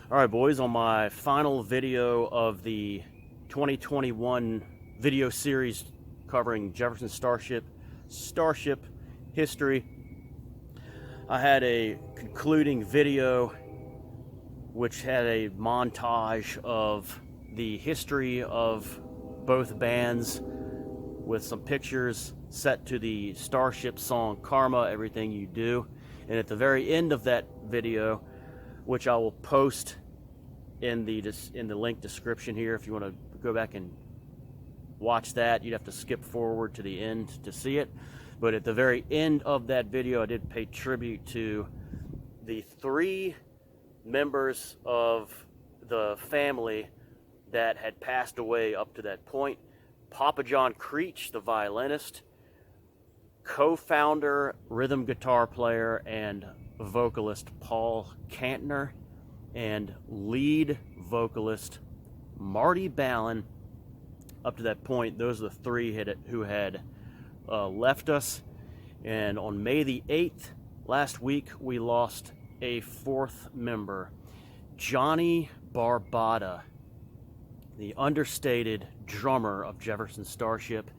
All right, boys, on my final video of the 2021 video series covering Jefferson Starship history, I had a concluding video which had a montage of the history of both bands with some pictures set to the Starship song Karma, Everything You Do. And at the very end of that video, which I will post in the link description here, if you want to go back and watch that, you'd have to skip forward to the end to see it. But at the very end of that video, I did pay tribute to the three members of the family that had passed away up to that point. Papa John Creech, the violinist, co-founder, rhythm guitar player, and vocalist Paul Kantner, and lead vocalist Marty Balin. Up to that point, those are the three who had left us. And on May the 8th, last week, we lost a fourth member, Johnny Barbata, the understated drummer of Jefferson Starship.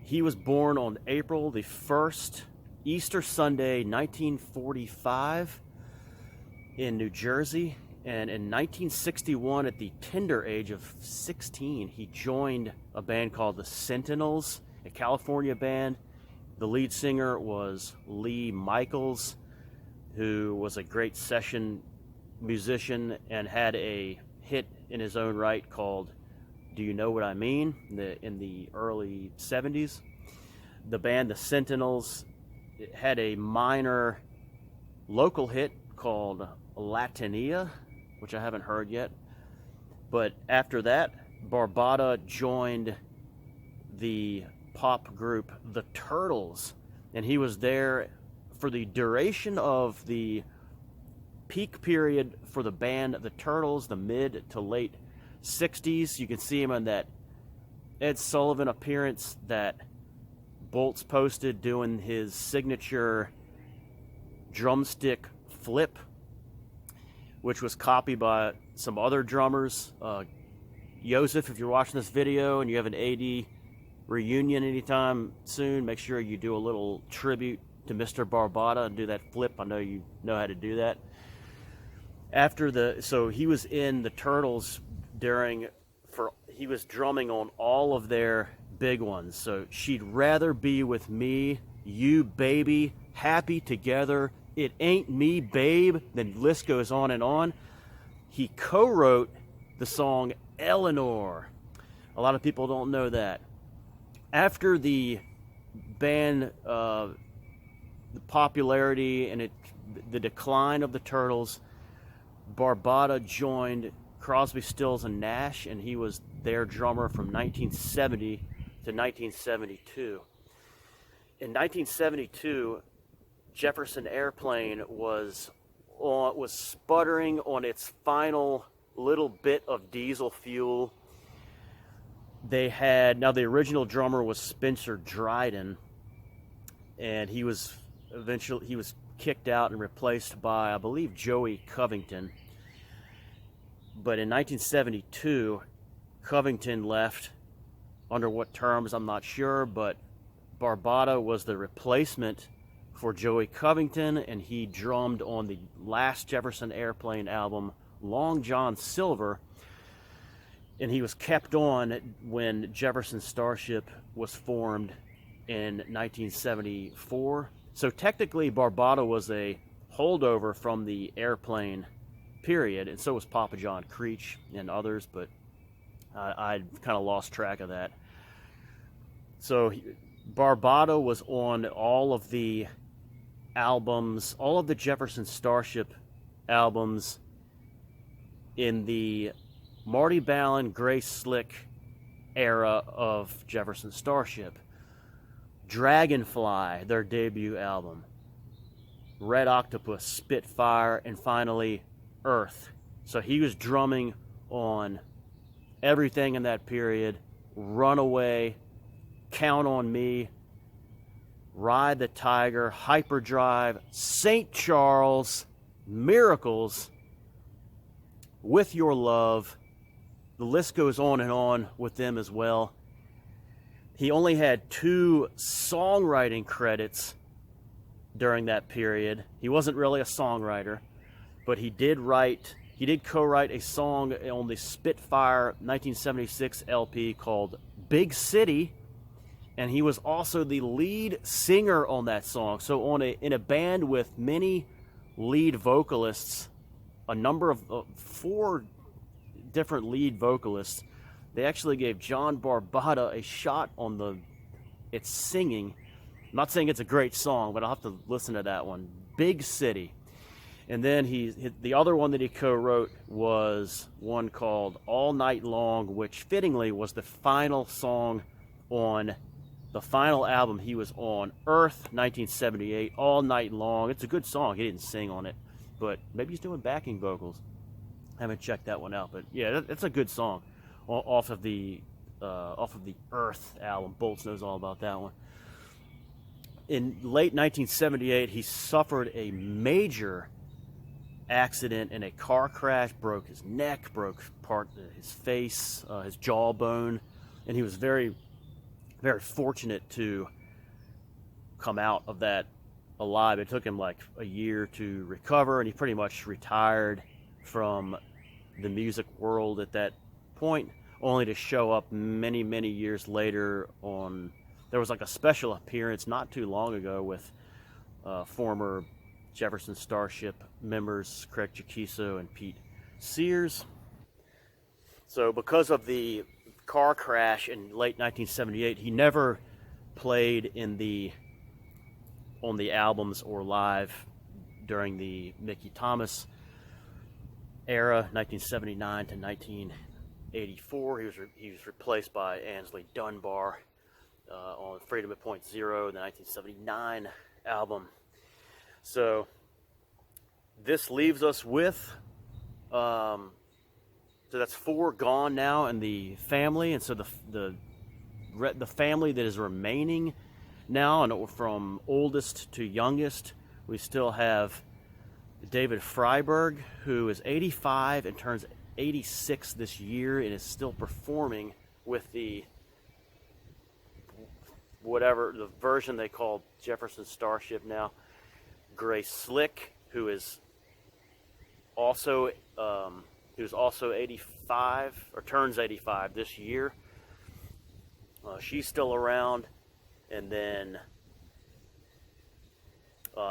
He was born on April the 1st, Easter Sunday, 1945, in New Jersey. And in 1961, at the tender age of 16, he joined a band called the Sentinels, a California band. The lead singer was Lee Michaels, who was a great session musician and had a hit in his own right called Do You Know What I Mean in the early 70s. The band, the Sentinels, had a minor local hit called Latinia, which I haven't heard yet. But after that, Barbata joined the pop group The Turtles, and he was there for the duration of the peak period for the band The Turtles, the mid to late 60s. You can see him in that Ed Sullivan appearance that Bolts posted doing his signature drumstick flip, which was copied by some other drummers. Joseph, if you're watching this video and you have an AD reunion anytime soon, make sure you do a little tribute to Mr. Barbata and do that flip. I know you know how to do that. So he was in the Turtles he was drumming on all of their big ones. So She'd Rather Be With Me, You Baby, Happy Together, It Ain't Me Babe, then the list goes on and on. He co-wrote the song Eleanor. A lot of people don't know that. After the band, the popularity and the decline of the Turtles, Barbata joined Crosby, Stills, and Nash, and he was their drummer from 1970 to 1972. In 1972, Jefferson Airplane was sputtering on its final little bit of diesel fuel. Now the original drummer was Spencer Dryden, and he was kicked out and replaced by, I believe, Joey Covington. But in 1972, Covington left. Under what terms, I'm not sure, but Barbata was the replacement for Joey Covington, and he drummed on the last Jefferson Airplane album, Long John Silver, and he was kept on when Jefferson Starship was formed in 1974. So technically, Barbata was a holdover from the Airplane period, and so was Papa John Creech and others, but I kind of lost track of that. So Barbata was on all of the albums, all of the Jefferson Starship albums in the Marty Balin, Grace Slick era of Jefferson Starship. Dragonfly, their debut album. Red Octopus, Spitfire, and finally Earth. So he was drumming on everything in that period. Runaway, Count on Me, Ride the Tiger, Hyperdrive, St. Charles, Miracles, With Your Love. The list goes on and on with them as well. He only had 2 songwriting credits during that period. He wasn't really a songwriter, but he did co-write a song on the Spitfire 1976 LP called Big City, and he was also the lead singer on that song. So in a band with many lead vocalists, a number of 4 different lead vocalists, they actually gave John Barbata a shot on its singing. I'm not saying it's a great song, but I'll have to listen to that one. Big City. And then the other one that he co-wrote was one called All Night Long, which fittingly was the final song on the final album he was on, Earth, 1978, All Night Long. It's a good song. He didn't sing on it, but maybe he's doing backing vocals. I haven't checked that one out, but yeah, that's a good song off of the Earth album. Bolts knows all about that one. In late 1978, he suffered a major accident in a car crash, broke his neck, broke part of his face, his jawbone, and he was very, very fortunate to come out of that alive. It took him like a year to recover, and he pretty much retired from the music world at that point, only to show up many, many years later there was like a special appearance not too long ago with former Jefferson Starship members Craig Chaquico and Pete Sears. So because of the car crash in late 1978, he never played on the albums or live during the Mickey Thomas era, 1979 to 1984. He was replaced by Ainsley Dunbar on Freedom at Point Zero, the 1979 album. So this leaves us with, so that's 4 gone now in the family, and so the family that is remaining now, and from oldest to youngest, we still have David Freiberg, who is 85 and turns 86 this year, and is still performing with the version they call Jefferson Starship now. Grace Slick, who is also 85 or turns 85 this year. She's still around, and then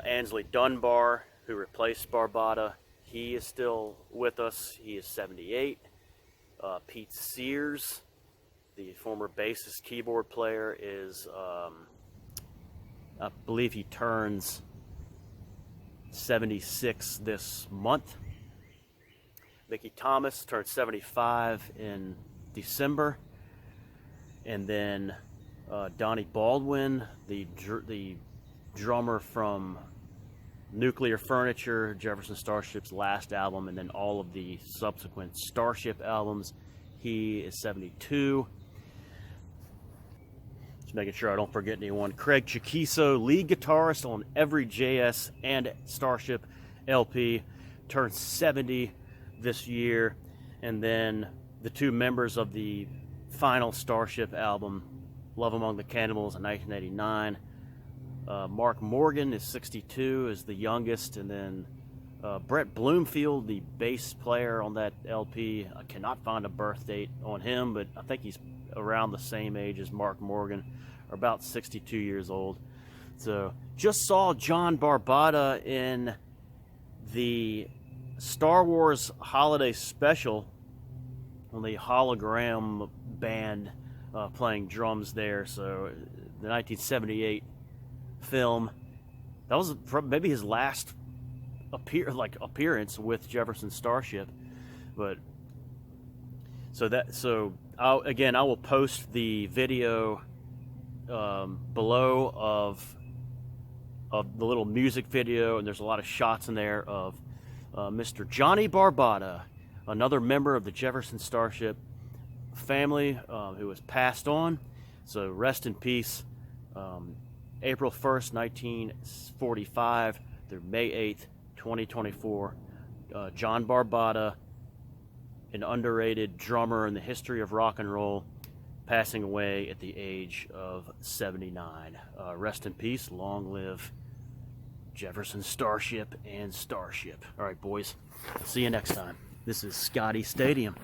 Ainsley Dunbar, who replaced Barbata, he is still with us. He is 78. Pete Sears, the former bassist keyboard player, is I believe he turns 76 this month. Mickey Thomas turned 75 in December. And then Donnie Baldwin, the drummer from Nuclear Furniture, Jefferson Starship's last album, and then all of the subsequent Starship albums, he is 72. Just making sure I don't forget anyone. Craig Chaquico, lead guitarist on every JS and Starship LP, turned 70 this year. And then the 2 members of the final Starship album, Love Among the Cannibals in 1989. Mark Morgan is 62, is the youngest, and then Brett Bloomfield, the bass player on that LP. I cannot find a birth date on him, but I think he's around the same age as Mark Morgan, or about 62 years old. So just saw John Barbata in the Star Wars Holiday Special on the hologram band playing drums there. So the 1978 film, that was maybe his last appearance with Jefferson Starship. But so I will post the video below of the little music video, and there's a lot of shots in there of Mr. Johnny Barbata, another member of the Jefferson Starship family who has passed on. So rest in peace. April 1st, 1945 through May 8th, 2024. John Barbata an underrated drummer in the history of rock and roll, passing away at the age of 79. Rest in peace, long live Jefferson Starship and Starship. All right, boys, see you next time. This is Scotty Stadium.